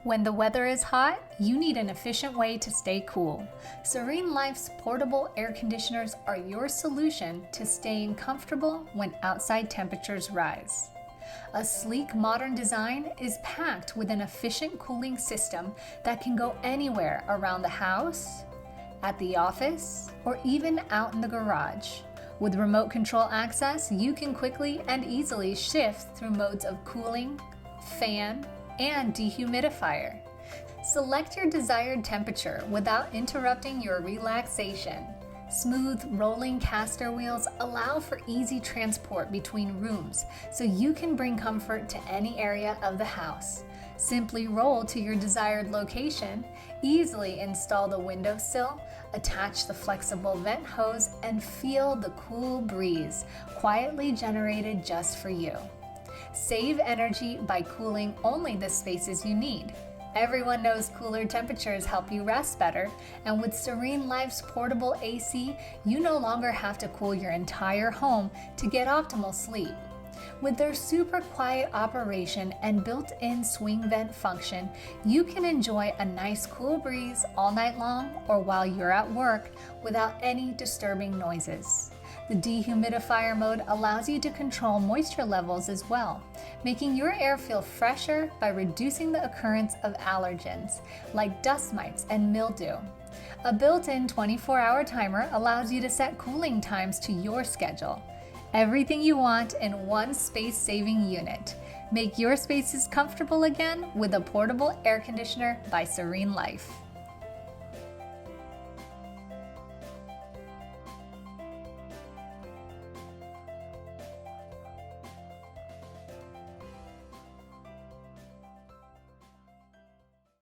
When the weather is hot, you need an efficient way to stay cool. SereneLife's portable air conditioners are your solution to staying comfortable when outside temperatures rise. A sleek, modern design is packed with an efficient cooling system that can go anywhere around the house, at the office, or even out in the garage. With remote control access, you can quickly and easily shift through modes of cooling, fan, and dehumidifier. Select your desired temperature without interrupting your relaxation. Smooth, rolling caster wheels allow for easy transport between rooms, so you can bring comfort to any area of the house. Simply roll to your desired location, easily install the windowsill, attach the flexible vent hose, and feel the cool breeze quietly generated just for you. Save energy by cooling only the spaces you need. Everyone knows cooler temperatures help you rest better, and with SereneLife's portable AC, you no longer have to cool your entire home to get optimal sleep. With their super quiet operation and built-in swing vent function, you can enjoy a nice cool breeze all night long or while you're at work without any disturbing noises. The dehumidifier mode allows you to control moisture levels as well, making your air feel fresher by reducing the occurrence of allergens like dust mites and mildew. A built-in 24-hour timer allows you to set cooling times to your schedule. Everything you want in one space-saving unit. Make your spaces comfortable again with a portable air conditioner by SereneLife.